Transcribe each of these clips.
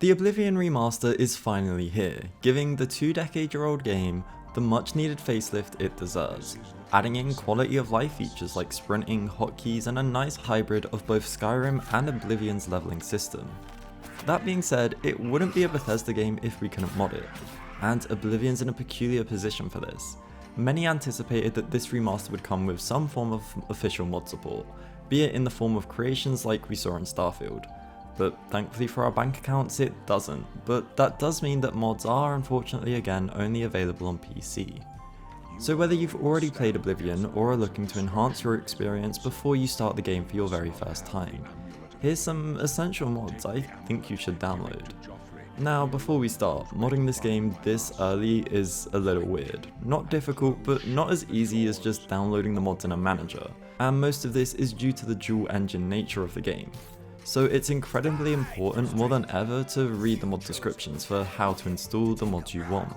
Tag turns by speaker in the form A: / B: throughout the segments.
A: The Oblivion Remaster is finally here, giving the 2-decade-year-old game the much needed facelift it deserves, adding in quality of life features like sprinting, hotkeys, and a nice hybrid of both Skyrim and Oblivion's leveling system. That being said, it wouldn't be a Bethesda game if we couldn't mod it, and Oblivion's in a peculiar position for this. Many anticipated that this remaster would come with some form of official mod support, be it in the form of creations like we saw in Starfield. But thankfully for our bank accounts it doesn't, but that does mean that mods are unfortunately again only available on PC. So whether you've already played Oblivion or are looking to enhance your experience before you start the game for your very first time, here's some essential mods I think you should download. Now before we start, modding this game this early is a little weird. Not difficult, but not as easy as just downloading the mods in a manager, and most of this is due to the dual engine nature of the game. So it's incredibly important more than ever to read the mod descriptions for how to install the mods you want.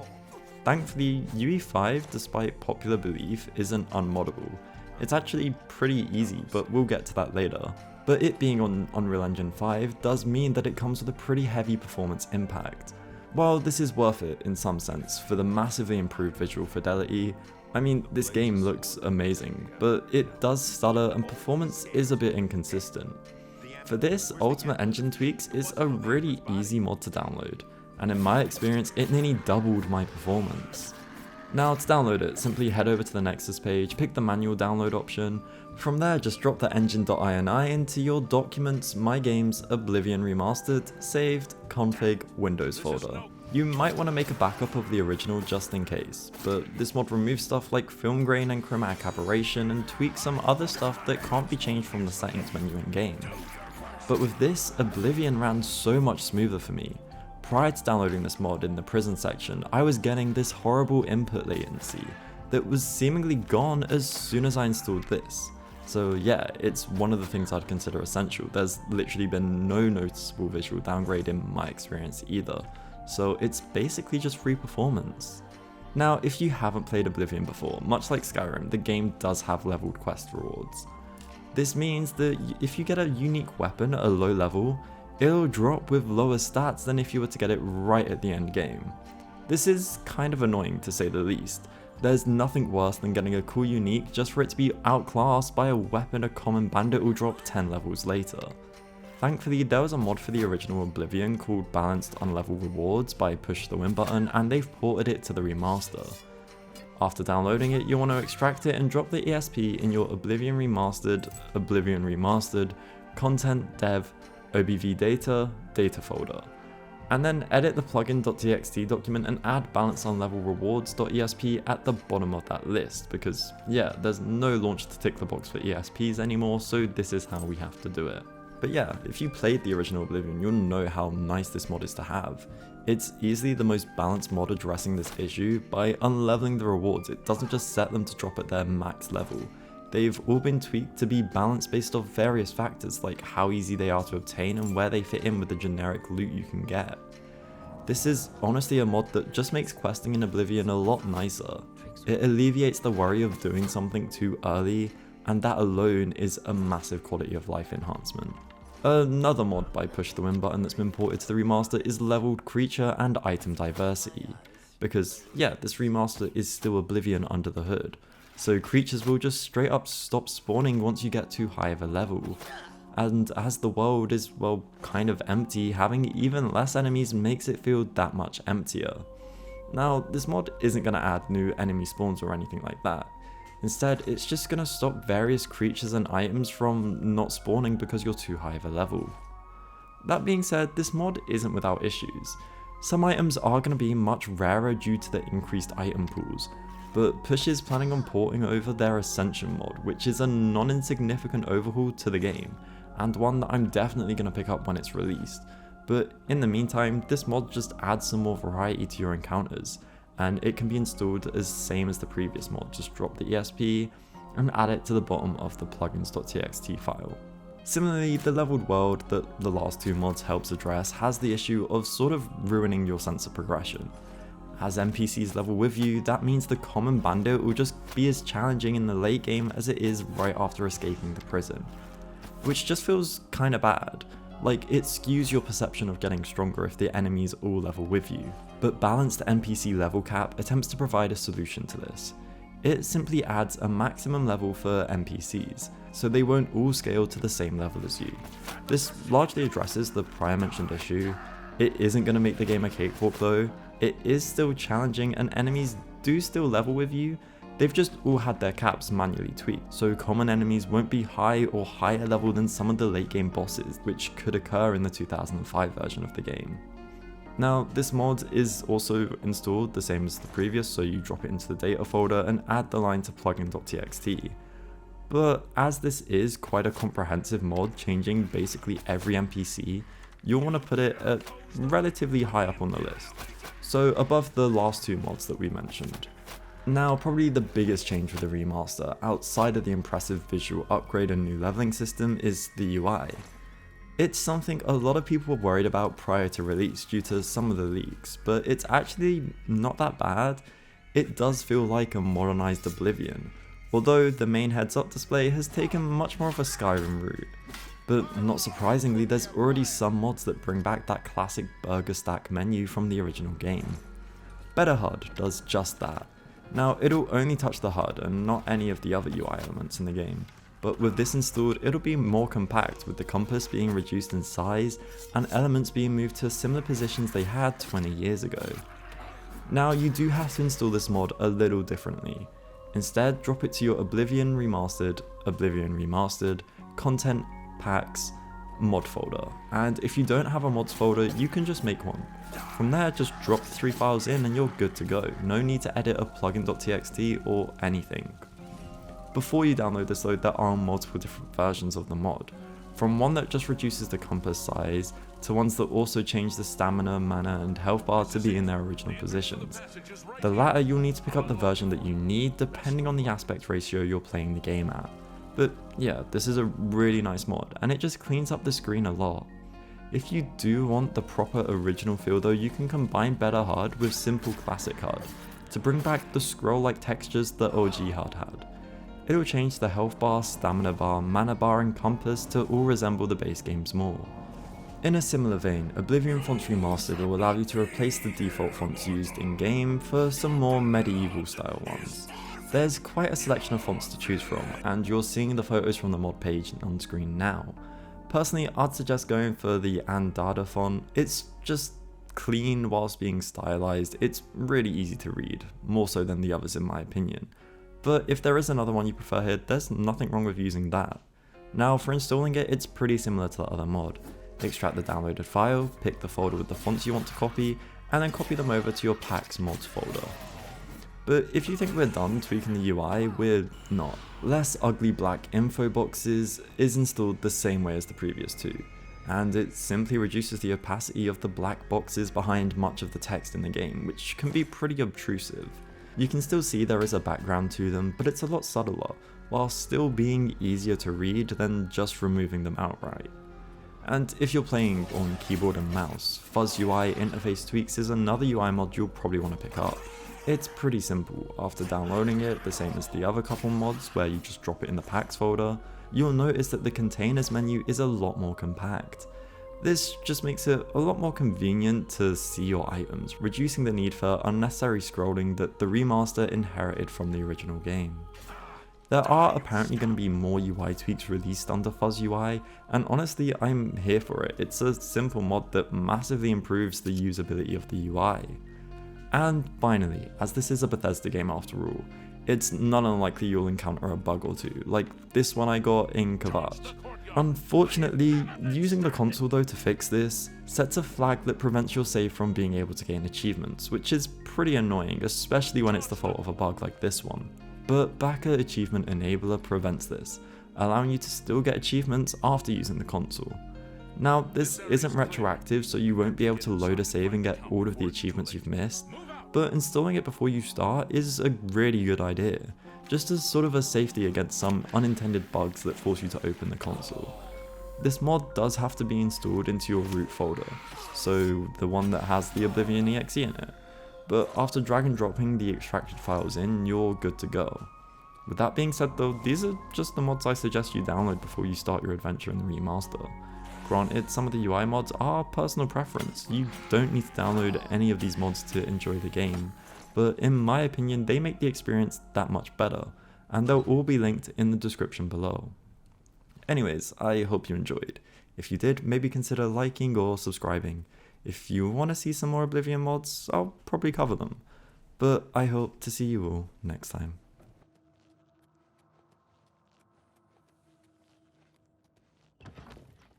A: Thankfully, UE5, despite popular belief, isn't unmoddable. It's actually pretty easy, but we'll get to that later. But it being on Unreal Engine 5 does mean that it comes with a pretty heavy performance impact. While this is worth it in some sense for the massively improved visual fidelity, I mean, this game looks amazing, but it does stutter and performance is a bit inconsistent. For this, Ultimate Engine Tweaks is a really easy mod to download, and in my experience it nearly doubled my performance. Now to download it, simply head over to the Nexus page, pick the manual download option. From there just drop the engine.ini into your Documents, My Games, Oblivion Remastered, Saved, Config, Windows folder. You might want to make a backup of the original just in case, but this mod removes stuff like film grain and chromatic aberration and tweaks some other stuff that can't be changed from the settings menu in game. But with this, Oblivion ran so much smoother for me. Prior to downloading this mod in the prison section, I was getting this horrible input latency that was seemingly gone as soon as I installed this. So yeah, it's one of the things I'd consider essential. There's literally been no noticeable visual downgrade in my experience either, so it's basically just free performance. Now if you haven't played Oblivion before, much like Skyrim, the game does have leveled quest rewards. This means that if you get a unique weapon at a low level, it'll drop with lower stats than if you were to get it right at the end game. This is kind of annoying to say the least. There's nothing worse than getting a cool unique just for it to be outclassed by a weapon a common bandit will drop 10 levels later. Thankfully there was a mod for the original Oblivion called Balanced Unleveled Rewards by PushTeWinButton, and they've ported it to the remaster. After downloading it, you'll want to extract it and drop the ESP in your Oblivion Remastered, Content Dev, OBV Data folder. And then edit the plugin.txt document and add balanceonlevelrewards.esp at the bottom of that list, because yeah, there's no launch to tick the box for ESPs anymore, so this is how we have to do it. But yeah, if you played the original Oblivion, you'll know how nice this mod is to have. It's easily the most balanced mod addressing this issue. By unleveling the rewards, it doesn't just set them to drop at their max level. They've all been tweaked to be balanced based off various factors like how easy they are to obtain and where they fit in with the generic loot you can get. This is honestly a mod that just makes questing in Oblivion a lot nicer. It alleviates the worry of doing something too early, and that alone is a massive quality of life enhancement. Another mod by PushTeWinButton that's been ported to the remaster is leveled creature and item diversity, because yeah, this remaster is still Oblivion under the hood, so creatures will just straight up stop spawning once you get too high of a level, and as the world is, well, kind of empty, having even less enemies makes it feel that much emptier. Now this mod isn't going to add new enemy spawns or anything like that. Instead, it's just going to stop various creatures and items from not spawning because you're too high of a level. That being said, this mod isn't without issues. Some items are going to be much rarer due to the increased item pools, but Push is planning on porting over their Ascension mod, which is a non-insignificant overhaul to the game, and one that I'm definitely going to pick up when it's released. But in the meantime, this mod just adds some more variety to your encounters, and it can be installed as same as the previous mod. Just drop the ESP and add it to the bottom of the plugins.txt file. Similarly, the leveled world that the last two mods helps address has the issue of sort of ruining your sense of progression. As NPCs level with you, that means the common bandit will just be as challenging in the late game as it is right after escaping the prison, which just feels kinda bad. Like, it skews your perception of getting stronger if the enemies all level with you. But balanced NPC level cap attempts to provide a solution to this. It simply adds a maximum level for NPCs, so they won't all scale to the same level as you. This largely addresses the prior mentioned issue. It isn't going to make the game a cakewalk though. It is still challenging and enemies do still level with you. They've just all had their caps manually tweaked, so common enemies won't be high or higher level than some of the late game bosses, which could occur in the 2005 version of the game. Now, this mod is also installed the same as the previous, so you drop it into the data folder and add the line to plugin.txt. But as this is quite a comprehensive mod changing basically every NPC, you'll want to put it at relatively high up on the list, so above the last two mods that we mentioned. Now, probably the biggest change with the remaster, outside of the impressive visual upgrade and new leveling system, is the UI. It's something a lot of people were worried about prior to release due to some of the leaks, but it's actually not that bad. It does feel like a modernized Oblivion, although the main heads-up display has taken much more of a Skyrim route. But not surprisingly, there's already some mods that bring back that classic burger stack menu from the original game. Better HUD does just that. Now, it'll only touch the HUD and not any of the other UI elements in the game. But with this installed, it'll be more compact, with the compass being reduced in size and elements being moved to similar positions they had 20 years ago. Now, you do have to install this mod a little differently. Instead, drop it to your Oblivion Remastered, Content, Packs, Mod folder, and if you don't have a mods folder, you can just make one. From there, just drop the 3 files in and you're good to go. No need to edit a plugin.txt or anything. Before you download this though, there are multiple different versions of the mod, from one that just reduces the compass size, to ones that also change the stamina, mana and health bar to be in their original positions. The latter, you'll need to pick up the version that you need depending on the aspect ratio you're playing the game at. But yeah, this is a really nice mod, and it just cleans up the screen a lot. If you do want the proper original feel though, you can combine better HUD with simple classic HUD, to bring back the scroll-like textures that OG HUD had. It'll change the health bar, stamina bar, mana bar and compass to all resemble the base games more. In a similar vein, Oblivion Fonts Remastered will allow you to replace the default fonts used in-game for some more medieval style ones. There's quite a selection of fonts to choose from, and you're seeing the photos from the mod page on screen now. Personally, I'd suggest going for the Andada font. It's just clean whilst being stylized. It's really easy to read, more so than the others in my opinion. But if there is another one you prefer here, there's nothing wrong with using that. Now, for installing it, it's pretty similar to the other mod. Extract the downloaded file, pick the folder with the fonts you want to copy, and then copy them over to your Packs Mods folder. But if you think we're done tweaking the UI, we're not. Less ugly black Infoboxes is installed the same way as the previous two, and it simply reduces the opacity of the black boxes behind much of the text in the game, which can be pretty obtrusive. You can still see there is a background to them, but it's a lot subtler, while still being easier to read than just removing them outright. And if you're playing on keyboard and mouse, FuzzUI interface tweaks is another UI mod you'll probably want to pick up. It's pretty simple. After downloading it, the same as the other couple mods where you just drop it in the packs folder, you'll notice that the containers menu is a lot more compact. This just makes it a lot more convenient to see your items, reducing the need for unnecessary scrolling that the remaster inherited from the original game. There are apparently going to be more UI tweaks released under FuzzUI, and honestly I'm here for it. It's a simple mod that massively improves the usability of the UI. And finally, as this is a Bethesda game after all, it's not unlikely you'll encounter a bug or two, like this one I got in Caites. Unfortunately, using the console though to fix this sets a flag that prevents your save from being able to gain achievements, which is pretty annoying, especially when it's the fault of a bug like this one. But Baka Achievement Enabler prevents this, allowing you to still get achievements after using the console. Now, this isn't retroactive, so you won't be able to load a save and get all of the achievements you've missed, but installing it before you start is a really good idea, just as sort of a safety against some unintended bugs that force you to open the console. This mod does have to be installed into your root folder, so the one that has the Oblivion exe in it, but after drag and dropping the extracted files in, you're good to go. With that being said though, these are just the mods I suggest you download before you start your adventure in the remaster. Granted, some of the UI mods are personal preference, you don't need to download any of these mods to enjoy the game, but in my opinion they make the experience that much better, and they'll all be linked in the description below. Anyways, I hope you enjoyed. If you did, maybe consider liking or subscribing. If you want to see some more Oblivion mods, I'll probably cover them. But I hope to see you all next time.